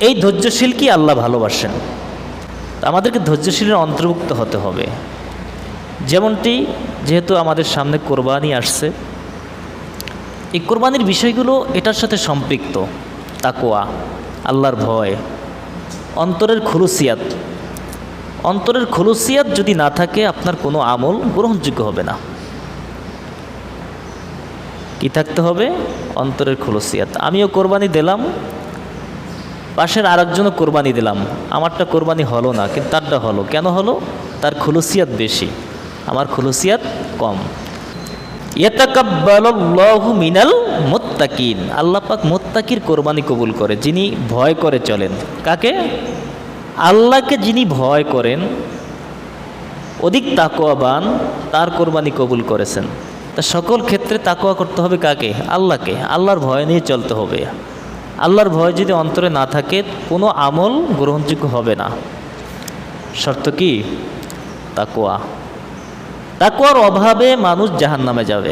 এই ধৈর্যশীল কি আল্লাহ ভালোবাসেন। আমাদেরকে ধৈর্যশীলের অন্তর্ভুক্ত হতে হবে। যেমনটি যেহেতু আমাদের সামনে কোরবানি আসছে, এই কোরবানির বিষয়গুলো এটার সাথে সম্পৃক্ত। তাকওয়া, আল্লাহর ভয়, অন্তরের খুলুসিয়াত। অন্তরের খুলুসিয়াত যদি না থাকে আপনার কোনো আমল গ্রহণযোগ্য হবে না। কি থাকতে হবে? অন্তরের খুলুসিয়াত। আমিও কোরবানি দিলাম, পাশের আরেকজনও কোরবানি দিলাম, আমারটা কোরবানি হলো না, কিন্তু তারটা হলো। কেন হলো? তার খুলুসিয়াত বেশি, আমার খুলুসিয়াত কম। ইয়াতাকাব্বালুল্লাহু মিনাল মুত্তাকিন, আল্লাহ পাক মুত্তাকির কোরবানি কবুল করে, যিনি ভয় করে চলেন। কাকে? আল্লাহকে যিনি ভয় করেন, অধিক তাকওয়াবান, তার কোরবানি কবুল করেছেন। তা সকল ক্ষেত্রে তাকওয়া করতে হবে কাকে? আল্লাহকে। আল্লাহর ভয় নিয়ে চলতে হবে। আল্লাহর ভয় যদি অন্তরে না থাকে কোনো আমল গ্রহণযোগ্য হবে না। শর্ত কি? তাকওয়া। তাকওয়ার অভাবে মানুষ জাহান্নামে যাবে।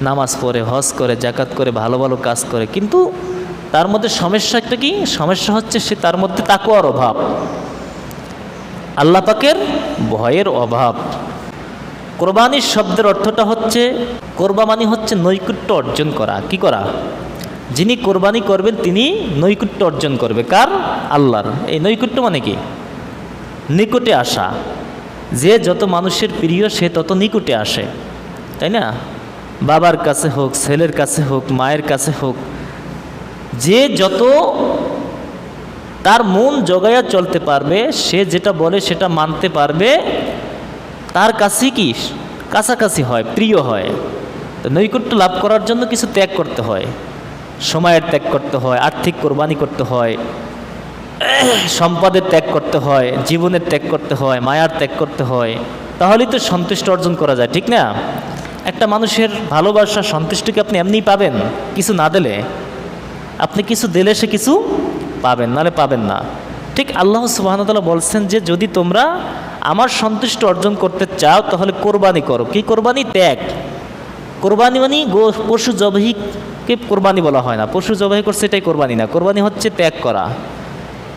নামাজ পড়ে, হজ করে, যাকাত করে, ভালো ভালো কাজ করে, কিন্তু তার মধ্যে সমস্যা একটা কি? সমস্যা হচ্ছে সে তার মধ্যে তাকওয়ার অভাব, আল্লাহ পাকের ভয়ের অভাব। কোরবানির শব্দের অর্থটা হচ্ছে, কোরবানি হচ্ছে নৈকট্য অর্জন করা। কি করা? যিনি কোরবানি করবেন তিনি নৈকট্য অর্জন করবে। কার? আল্লাহর। এই নৈকট্য মানে কি? নিকটে আসা। যে যত মানুষের প্রিয় সে তত নিকটে আসে, তাই না? বাবার কাছে হোক, ছেলের কাছে হোক, মায়ের কাছে হোক, যে যত তার মন জগাইয়া চলতে পারবে, সে যেটা বলে সেটা মানতে পারবে, তার কাছে কি কাছাকাছি হয়, প্রিয় হয়। তো নৈকট্য লাভ করার জন্য কিছু ত্যাগ করতে হয়। সময়ের ত্যাগ করতে হয়, আর্থিক কোরবানি করতে হয়, সম্পদের ত্যাগ করতে হয়, জীবনের ত্যাগ করতে হয়, মায়ার ত্যাগ করতে হয়। তাহলেই তো সন্তুষ্ট অর্জন করা যায়, ঠিক না? একটা মানুষের ভালোবাসা, সন্তুষ্টিকে আপনি এমনিই পাবেন কিছু না দিলে। আপনি কিছু দিলে সে কিছু পাবেন, নাহলে পাবেন না। ঠিক আল্লাহ সুবহানাহু ওয়া তাআলা বলছেন যে যদি তোমরা আমার সন্তুষ্ট অর্জন করতে চাও তাহলে কোরবানি করো। কি কোরবানি? ত্যাগ। কোরবানি মানে পশু জবাইকে কোরবানি বলা হয় না। পশু জবাই করছে এটাই কোরবানি না। কোরবানি হচ্ছে ত্যাগ করা।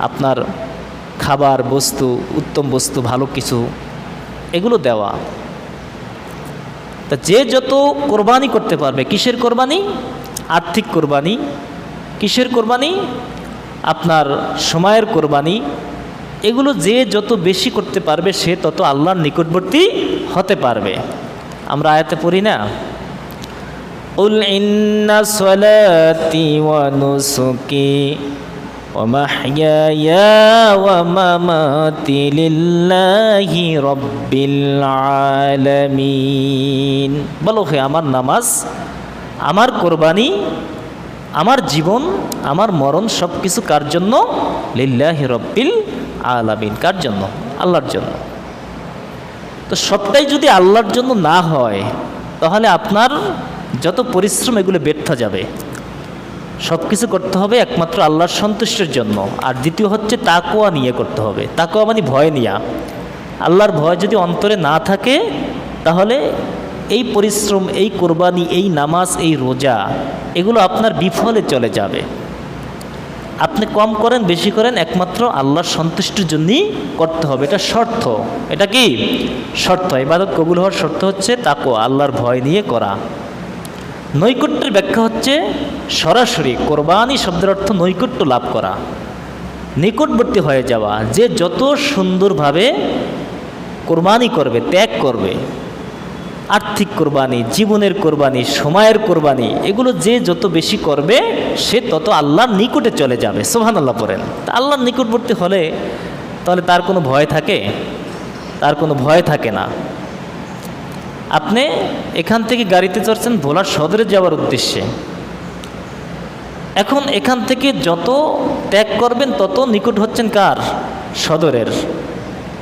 আপনার খাবার বস্তু, উত্তম বস্তু, ভালো কিছু, এগুলো দেওয়া। তা যে যত কোরবানি করতে পারবে, কিসের কোরবানি? আর্থিক কোরবানি। কিসের কোরবানি? আপনার সময়ের কোরবানি। এগুলো যে যত বেশি করতে পারবে সে তত আল্লাহর নিকটবর্তী হতে পারবে। আমরা আয়াতে পড়ি না, উল ইন্না সলাতি ওয়া নুসুকি ওয়া মাহইয়ায়া ওয়া মামাতি লিল্লাহি রাব্বিল আলামিন। বলো হে আমার নামাজ, আমার কোরবানি, আমার জীবন, আমার মরণ সব কিছু কার জন্য? লিল্লাহি রাব্বিল আলামিন। কার জন্য? আল্লাহর জন্য। তো সবটাই যদি আল্লাহর জন্য না হয় তাহলে আপনার যত পরিশ্রম এগুলো ব্যর্থ যাবে। সব কিছু করতে হবে একমাত্র আল্লাহর সন্তুষ্টির জন্য। আর দ্বিতীয় হচ্ছে তাকওয়া নিয়ে করতে হবে। তাকওয়া মানে ভয় নিয়া। আল্লাহর ভয় যদি অন্তরে না থাকে তাহলে এই পরিশ্রম, এই কোরবানি, এই নামাজ, এই রোজা, এগুলো আপনার বিফলে চলে যাবে। আপনি কম করেন বেশি করেন একমাত্র আল্লাহর সন্তুষ্টির জন্যই করতে হবে। এটা শর্ত। এটা কি শর্ত? ইবাদত কবুল হওয়ার শর্ত হচ্ছে তাকওয়া, আল্লাহর ভয় নিয়ে করা। নৈকট্যের ব্যাখ্যা হচ্ছে সরাসরি কোরবানি শব্দের অর্থ নৈকট্য লাভ করা, নিকটবর্তী হয়ে যাওয়া। যে যত সুন্দরভাবে কোরবানি করবে, ত্যাগ করবে, আর্থিক কোরবানি, জীবনের কোরবানি, সময়ের কোরবানি, এগুলো যে যত বেশি করবে সে তত আল্লাহর নিকটে চলে যাবে। সুবহানাল্লাহ পড়েন। তা আল্লাহর নিকটবর্তী হলে তাহলে তার কোনো ভয় থাকে? তার কোনো ভয় থাকে না। আপনি এখান থেকে গাড়িতে চড়ছেন ভোলা সদরে যাওয়ার উদ্দেশ্যে। এখন এখান থেকে যত ত্যাগ করবেন তত নিকট হচ্ছেন কার? সদরের,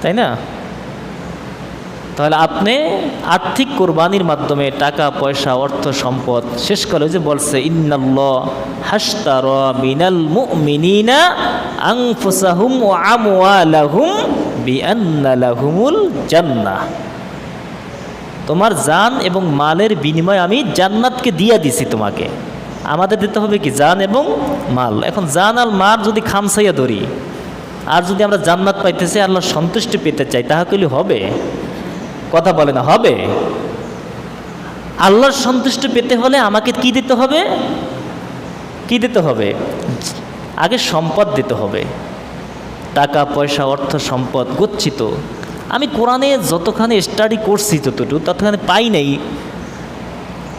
তাই না? তাহলে আপনি আর্থিক কোরবানির মাধ্যমে টাকা পয়সা, অর্থ সম্পদ, শেষকালে যে বলছে ইন্নাল্লাহ হাশতারা মিনাল মুমিনিনা আনফুসাহুম ওয়া আমওয়ালাহুম বিআন্না লাহুমুল জান্নাহ। তোমার জান এবং মালের বিনিময়ে আমি জান্নাতকে দিয়ে দিছি তোমাকে। আমাদের দিতে হবে কি? জান এবং মাল। এখন জান আর মাল যদি খামসাইয়া ধরি, আর যদি আমরা জান্নাত পাইতে চাই, আল্লাহর সন্তুষ্টি পেতে চাই, তাহা কইলে হবে? কথা বলে না, হবে? আল্লাহর সন্তুষ্টি পেতে হলে আমাকে কি দিতে হবে? কি দিতে হবে? আগে সম্পদ দিতে হবে, টাকা পয়সা, অর্থ সম্পদ গচ্ছিত। আমি কোরআনে যতখানি স্টাডি করছি ততখানি পাই নাই,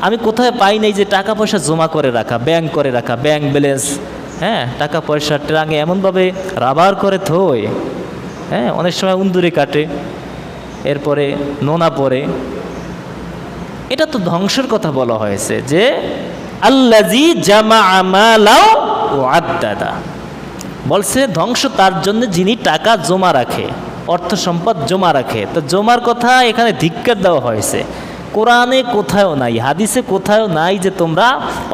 আমি কোথায় পাই নাই যে টাকা পয়সা জমা করে রাখা, ব্যাংক করে রাখা, ব্যাংক ব্যালেন্স, হ্যাঁ, টাকা পয়সা ট্রাঙে এমনভাবে রাবার করে থই, হ্যাঁ, অনেক সময় উন্দুরে কাটে, এরপরে নোনা পড়ে। এটা তো ধ্বংসের কথা বলা হয়েছে, যে আল্লাযী জামাআ মালাও ওয়া আদ্দাদা, বলছে ধ্বংস তার জন্য যিনি টাকা জমা রাখে, অর্থ সম্পদ জমা রাখে। তো জমার কথা এখানে ধিক্কার দেওয়া হয়েছে। কোরআনে কোথাও নাই, হাদিসে কোথাও নাই যে তোমরা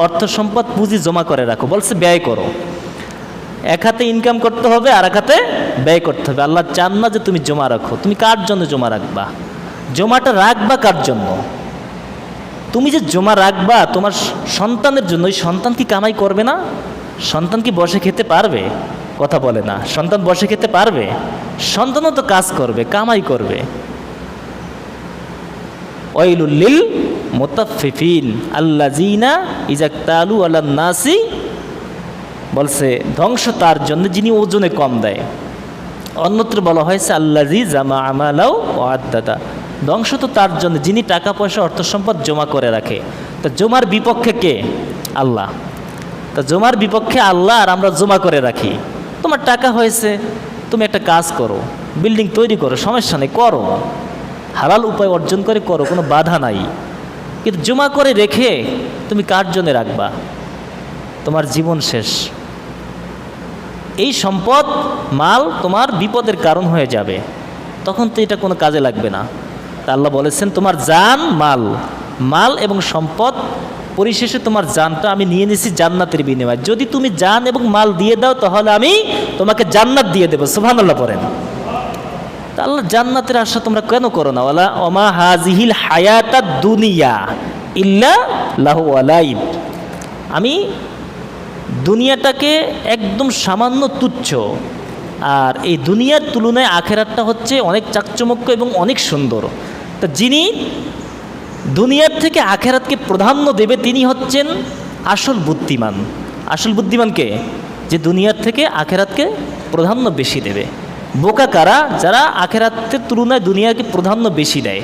অর্থ সম্পদ পুঁজি জমা করে রাখো। বলছে ব্যয় করো। এক হাতে ইনকাম করতে হবে, আর এক হাতে ব্যয় করতে হবে। আল্লাহ চান না যে তুমি জমা রাখো। তুমি কার জন্য জমা রাখবা? জমাটা রাখবা কার জন্য? তুমি যে জমা রাখবা তোমার সন্তানের জন্য, ওই সন্তান কি কামাই করবে না? সন্তান কি বসে খেতে পারবে? কথা বলে না। সন্তান বসে খেতে পারবে? সন্তানও তো কাজ করবে, কামাই করবে। ওয়াইলুল লিল মুতাফফিফিন আল্লাযীনা ইযা ইকতালু আলান নাসি, বলছে ধ্বংস তার জন্য যিনি ওজনে কম দেয়। অন্যত্র বলা হয়েছে আল্লাযী জামাআ মালাও ওয়া আদ্দাদা, ধ্বংস তো তার জন্য যিনি টাকা পয়সা অর্থ সম্পদ জমা করে রাখে। তো জমার বিপক্ষে কে? আল্লাহ। তো জমার বিপক্ষে আল্লাহ, আর আমরা জমা করে রাখি। তোমার টাকা হয়েছে, তুমি একটা কাজ করো, বিল্ডিং তৈরি করো, সমস্যা নেই, করো, হালাল উপায় অর্জন করে করো, কোনো বাধা নাই। কিন্তু জমা করে রেখে তুমি কার জন্য রাখবা? তোমার জীবন শেষ। এই সম্পদ মাল তোমার বিপদের কারণ হয়ে যাবে, তখন তো এটা কোনো কাজে লাগবে না। তা আল্লাহ বলেছেন তোমার জান মাল এবং সম্পদ, পরিশেষে তোমার জানটা আমি নিয়ে নিয়েছি জান্নাতের বিনিময়ে। যদি তুমি জান এবং মাল দিয়ে দাও তাহলে আমি তোমাকে জান্নাত দিয়ে দেবো। সুবহানাল্লাহ পড়েন। তা আল্লাহ জান্নাতের আশা তোমরা কেন করো না? ওয়ালা ওমা হাজিহিল হায়াতাদ দুনিয়া ইল্লা লাহু ওয়া লাইব, আমি দুনিয়াটাকে একদম সামান্য তুচ্ছ, আর এই দুনিয়ার তুলনায় আখেরাতটা হচ্ছে অনেক চাকচমক্য এবং অনেক সুন্দর। তো যিনি দুনিয়ার থেকে আখেরাতকে প্রাধান্য দেবে তিনি হচ্ছেন আসল বুদ্ধিমান। আসল বুদ্ধিমান কে? যে দুনিয়ার থেকে আখেরাতকে প্রাধান্য বেশি দেবে। বোকা কারা? যারা আখেরাতের তুলনায় দুনিয়াকে প্রাধান্য বেশি দেয়।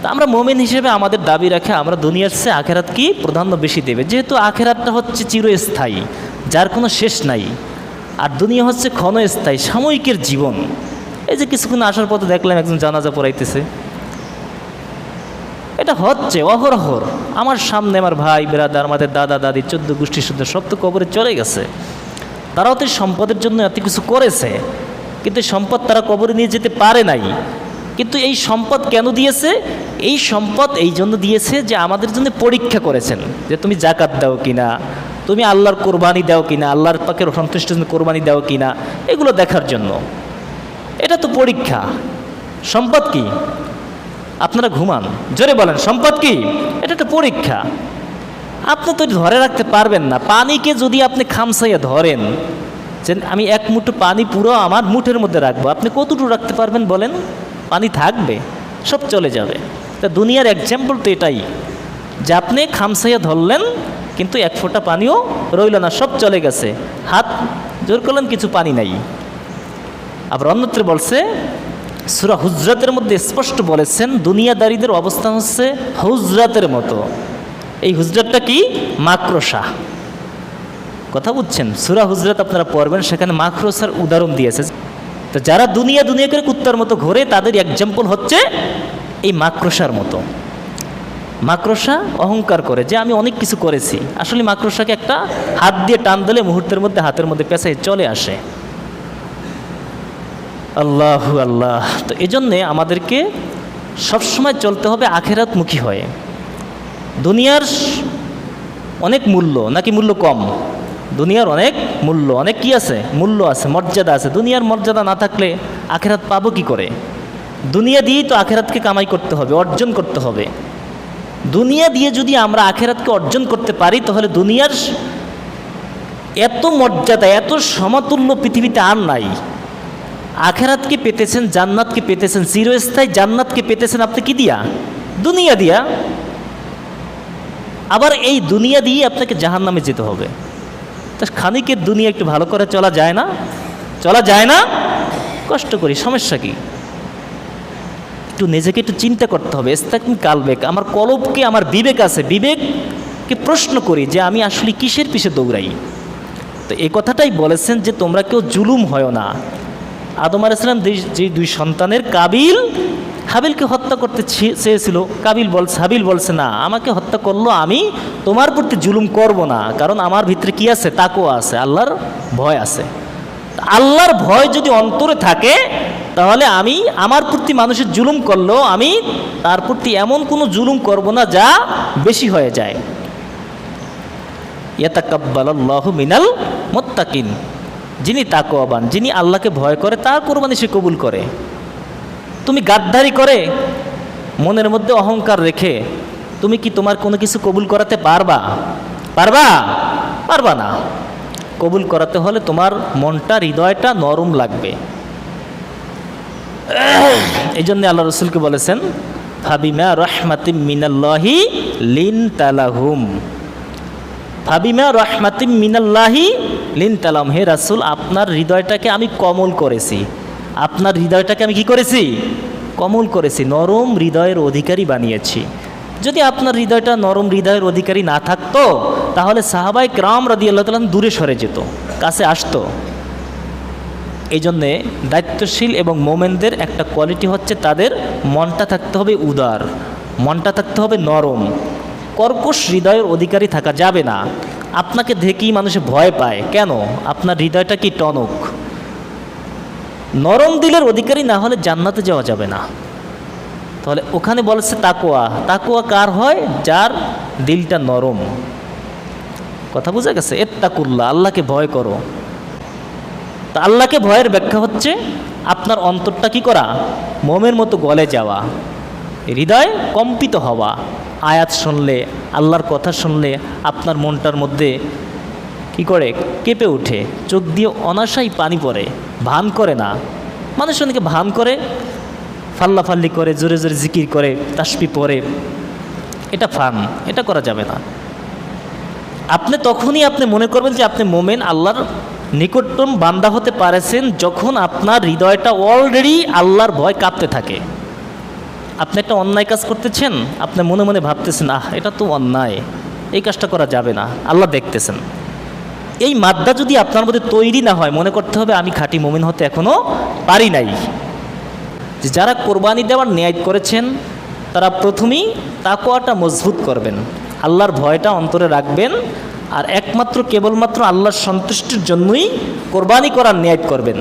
তা আমরা মুমিন হিসেবে আমাদের দাবি রাখে আমরা দুনিয়ার চেয়ে আখেরাত কি প্রাধান্য বেশি দেবে, যেহেতু আখেরাতটা হচ্ছে চিরস্থায়ী, যার কোনো শেষ নাই, আর দুনিয়া হচ্ছে ক্ষণস্থায়ী, সাময়িকের জীবন। এই যে কিছুক্ষণ আসার পথে দেখলাম একজন জানাজা পড়াইতেছে, এটা হচ্ছে অহরহর আমার সামনে। আমার ভাই বেরাদার, আমাদের দাদা দাদি, 14 গোষ্ঠী শুদ্ধ সব তো কবরে চলে গেছে। তারাও তো সম্পদের জন্য এত কিছু করেছে, কিন্তু সম্পদ তারা কবরে নিয়ে যেতে পারে নাই। কিন্তু এই সম্পদ কেন দিয়েছে? এই সম্পদ এই জন্য দিয়েছে যে আমাদের জন্য পরীক্ষা করেছেন, যে তুমি জাকাত দাও কিনা, তুমি আল্লাহর কোরবানি দাও কিনা, আল্লাহর পাকের সন্তুষ্টির জন্য কোরবানি দাও কিনা, এগুলো দেখার জন্য। এটা তো পরীক্ষা। সম্পদ কি? আপনারা ঘুমান, জোরে বলেন, সম্পদ কি? এটা একটা পরীক্ষা। আপনি তো ধরে রাখতে পারবেন না। পানিকে যদি আপনি খামসাইয়া ধরেন, যে আমি এক মুঠো পানি পুরো আমার মুঠের মধ্যে রাখবো, আপনি কতটুকু রাখতে পারবেন বলেন? পানি থাকবে? সব চলে যাবে। তা দুনিয়ার এক্সাম্পল তো এটাই, যে আপনি খামসাইয়া ধরলেন কিন্তু এক ফোঁটা পানিও রইল না, সব চলে গেছে। হাত জোর করলেন, কিছু পানি নাই। আবার অন্যত্র বলছে, সূরা হুজরাতের মধ্যে স্পষ্ট বলেছেন দুনিয়াদারীদের অবস্থান হচ্ছে হুজরাতের মতো। এই হুজরাতটা কি? মাকড়সা। কথা বুঝছেন? সূরা হুজরাত আপনারা পড়বেন, সেখানে মাকড়সার উদাহরণ দিয়েছে। তো যারা দুনিয়া করে কুত্তার মতো ঘোরে, তাদের এক্সাম্পল হচ্ছে এই মাকড়সার মতো। মাকড়সা অহংকার করে যে আমি অনেক কিছু করেছি। আসলে মাকড়সাকে একটা হাত দিয়ে টান দিলে মুহূর্তের মধ্যে হাতের মধ্যে পেঁচায় চলে আসে। আল্লাহু আল্লাহ। তো এজন্যে আমাদেরকে সবসময় চলতে হবে আখেরাতমুখী হয়ে। দুনিয়ার অনেক মূল্য নাকি মূল্য কম? দুনিয়ার অনেক মূল্য, অনেক কি আছে? মূল্য আছে, মর্যাদা আছে। দুনিয়ার মর্যাদা না থাকলে আখেরাত পাবো কি করে? দুনিয়া দিয়েই তো আখেরাতকে কামাই করতে হবে, অর্জন করতে হবে। দুনিয়া দিয়ে যদি আমরা আখেরাতকে অর্জন করতে পারি তাহলে দুনিয়ার এত মর্যাদা, এত সমতুল্য পৃথিবীতে আর নাই। আখেরাতকে পেতেছেন, জান্নাতকে পেতেছেন, চিরস্থায়ী জান্নাতকে পেতেছেন আপনি কি দিয়া? দুনিয়া দিয়া। আবার এই দুনিয়া দিয়ে আপনাকে জাহান্নামে যেতে হবে। তা খানিকের দুনিয়া একটু ভালো করে চলা যায় না? চলা যায় না? কষ্ট করি, সমস্যা কি? একটু নিজেকে একটু চিন্তা করতে হবে। ইস্তাকিম কালবেক, আমার কলবকে, আমার বিবেক আছে, বিবেককে প্রশ্ন করি যে আমি আসলে কিসের পিছে দৌড়াই। তো এই কথাটাই বলেছেন যে তোমরা কেউ জুলুম হয় না। আদম আলাইহিস সালাম যে দুই সন্তানের কাবিল হাবিলকে হত্যা করতে চেয়েছিল, হাবিল বলছে না, আমাকে হত্যা করলো, আমি তোমার প্রতি জুলুম করব না, কারণ আমার ভিতরে কি আছে? তাকওয়া আছে, আল্লাহর ভয় আছে। আল্লাহর ভয় যদি অন্তরে থাকে তাহলে আমি আমার প্রতি মানুষের জুলুম করলেও আমি তার প্রতি এমন কোনো জুলুম করব না যা বেশি হয়ে যায়। ইয়াতাকাব্বালাল্লাহু মিনাল মুত্তাকিন, যিনি তাকওয়াবান, যিনি আল্লাহকে ভয় করে তার কোরবানি সে কবুল করে। তুমি গাদ্দারি করে মনের মধ্যে অহংকার রেখে তুমি কি তোমার কোনো কিছু কবুল করাতে পারবা? পারবা না। কবুল করাতে হলে তোমার মনটা, হৃদয়টা নরম লাগবে। এই জন্য আল্লাহ রসুলকে বলেছেন ফাবিমা রাহমাতিম মিনাল্লাহি লিনতা লাহুম, ফাবিমা রাহমাতিম মিনাল্লাহি লিনতা লাহুম। হে রাসূল, আপনার হৃদয়টাকে আমি কোমল করেছি, আপনার হৃদয়টাকে আমি কি করেছি? কোমল করেছি, নরম হৃদয়ের অধিকারী বানিয়েছি। যদি আপনার হৃদয়টা নরম হৃদয়ের অধিকারী না থাকতো তাহলে সাহাবায়ে কেরাম রাদিয়াল্লাহু তাআলা দূরে সরে যেত, কাছে আসতো। এই জন্যে দায়িত্বশীল এবং মোমেনদের একটা কোয়ালিটি হচ্ছে তাদের মনটা থাকতে হবে উদার, মনটা থাকতে হবে নরম। কর্কশ হৃদয়ের অধিকারী থাকা যাবে না। আপনাকে দেখেই মানুষে ভয় পায়, কেন? আপনার হৃদয়টা কি টনক। নরম দিলের অধিকারী না হলে জান্নাতে যাওয়া যাবে না। তাহলে ওখানে বলছে তাকওয়া। তাকওয়া কার হয়? যার দিলটা নরম। কথা বোঝা গেছে? ইত্তাকুল্লাহ, আল্লাহকে ভয় করো। তা আল্লাহকে ভয়ের ব্যাখ্যা হচ্ছে আপনার অন্তরটা কি করা? মোমের মতো গলে যাওয়া, হৃদয় কম্পিত হওয়া। আয়াত শুনলে, আল্লাহর কথা শুনলে আপনার মনটার মধ্যে কি করে? কেঁপে ওঠে, চোখ দিয়ে অনাশাই পানি পড়ে, ভান করে না। মানুষ অনেকে ভান করে, ফাল্লাফাল্লি করে, জোরে জোরে জিকির করে, তাসবিহ পড়ে, এটা ফান, এটা করা যাবে না। আপনি তখনই আপনি মনে করবেন যে আপনি মোমেন, আল্লাহর নিকটতম বান্দা হতে পারেছেন যখন আপনার হৃদয়টা অলরেডি আল্লাহর ভয় কাঁপতে থাকে। আপনি একটা অন্যায় কাজ করতেছেন, আপনি মনে মনে ভাবতেছেন এটা তো অন্যায়, এই কাজটা করা যাবে না, আল্লাহ দেখতেছেন। এই মাদ্দা যদি আপনার মধ্যে তৈরি না হয়, মনে করতে হবে আমি খাঁটি মোমেন হতে এখনও পারি নাই। যারা কোরবানি দেওয়ার নিয়ত করেছেন তারা প্রথমেই তাকওয়াটা মজবুত করবেন, আল্লাহর ভয়টা অন্তরে রাখবেন, আর একমাত্র কেবলমাত্র আল্লাহর সন্তুষ্টির জন্যই কোরবানি করার নিয়ত করবেন।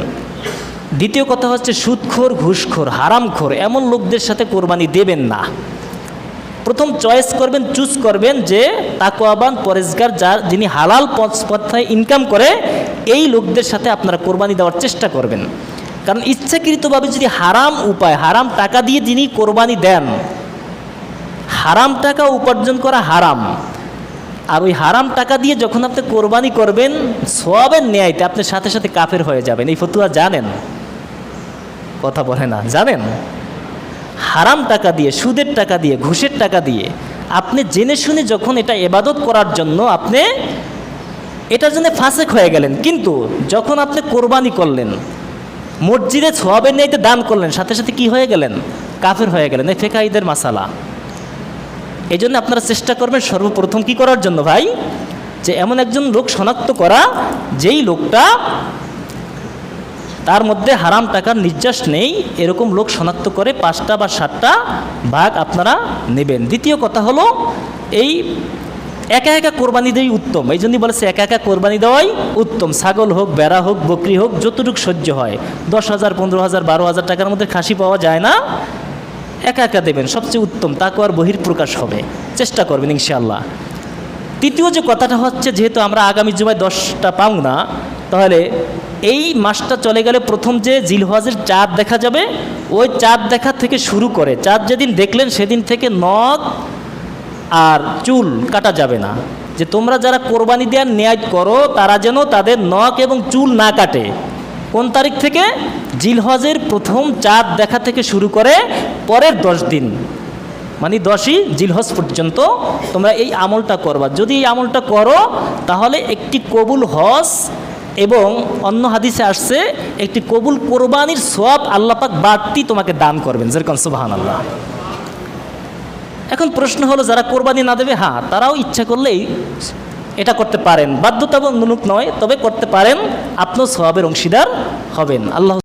দ্বিতীয় কথা হচ্ছে সুদখোর, ঘুষখোর, হারামখোর এমন লোকদের সাথে কোরবানি দেবেন না। প্রথম চয়েস করবেন, চুজ করবেন যে তাকওয়াবান, পরেজগার, যিনি হালাল পথে ইনকাম করে, এই লোকদের সাথে আপনারা কোরবানি দেওয়ার চেষ্টা করবেন। কারণ ইচ্ছাকৃতভাবে যদি হারাম উপায়, হারাম টাকা দিয়ে যিনি কোরবানি দেন, হারাম টাকা উপার্জন করা হারাম, আর ওই হারাম টাকা দিয়ে যখন আপনি কোরবানি করবেন সওয়াবের ন্যায়তে আপনি সাথে সাথে কাফের হয়ে যাবেন। এই ফতুয়া জানেন? কথা বলে না, জানেন? হারাম টাকা দিয়ে, সুদের টাকা দিয়ে, ঘুষের টাকা দিয়ে আপনি জেনে শুনে যখন এটা ইবাদত করার জন্য আপনি এটার জন্য ফাসেক হয়ে গেলেন, কিন্তু যখন আপনি কোরবানি করলেন, মসজিদে সওয়াবের ন্যায়তে দান করলেন, সাথে সাথে কি হয়ে গেলেন? কাফের হয়ে গেলেন। এই ফিকহিদের মাসালা। এই জন্য আপনারা চেষ্টা করবেন সর্বপ্রথম কি করার জন্য ভাই? যে এমন একজন লোক শনাক্ত করা যেই লোকটা তার মধ্যে হারাম টাকার নির্যাস নেই, এরকম লোক শনাক্ত করে 5টা বা 7টা ভাগ আপনারা নেবেন। দ্বিতীয় কথা হলো এই একা একা কোরবানি দেওয়াই উত্তম। এই জন্যই বলেছে একা একা কোরবানি দেওয়াই উত্তম। ছাগল হোক, বেড়া হোক, বকরি হোক, যতটুকু সহ্য হয়, 10,000, 15,000, 12,000 টাকার মধ্যে খাসি পাওয়া যায় না, একা একা দেবেন, সবচেয়ে উত্তম। তাকওয়ার বহির্প্রকাশ হবে, চেষ্টা করবেন ইনশাআল্লাহ। তৃতীয় যে কথাটা হচ্ছে, যেহেতু আমরা আগামী জুমায় 10টা পাও না, তাহলে এই মাসটা চলে গেলে প্রথম যে জিলহজের চাঁদ দেখা যাবে, ওই চাঁদ দেখা থেকে শুরু করে চাঁদ যেদিন দেখলেন সেদিন থেকে নখ আর চুল কাটা যাবে না, যে তোমরা যারা কোরবানি দেওয়ার নিয়াত করো তারা যেন তাদের নখ এবং চুল না কাটে। কোন তারিখ থেকে? জিলহজের প্রথম চাঁদ দেখা থেকে শুরু করে পরের 10 দিন, মানে 10ই জিলহজ পর্যন্ত তোমরা এই আমলটা করবা। যদি এই আমলটা করো তাহলে একটি কবুল হজ এবং অন্য হাদিসে আসছে একটি কবুল কোরবানির সওয়াব আল্লাহ পাক বাড়তি তোমাকে দান করবেন। যেরকম সুবহানাল্লাহ। এখন প্রশ্ন হলো, যারা কোরবানি না দেবে, হ্যাঁ তারাও ইচ্ছা করলেই এটা করতে পারেন, বাধ্যতামূলক নয়, তবে করতে পারেন, আপনিও সওয়াবের অংশীদার হবেন। আল্লাহ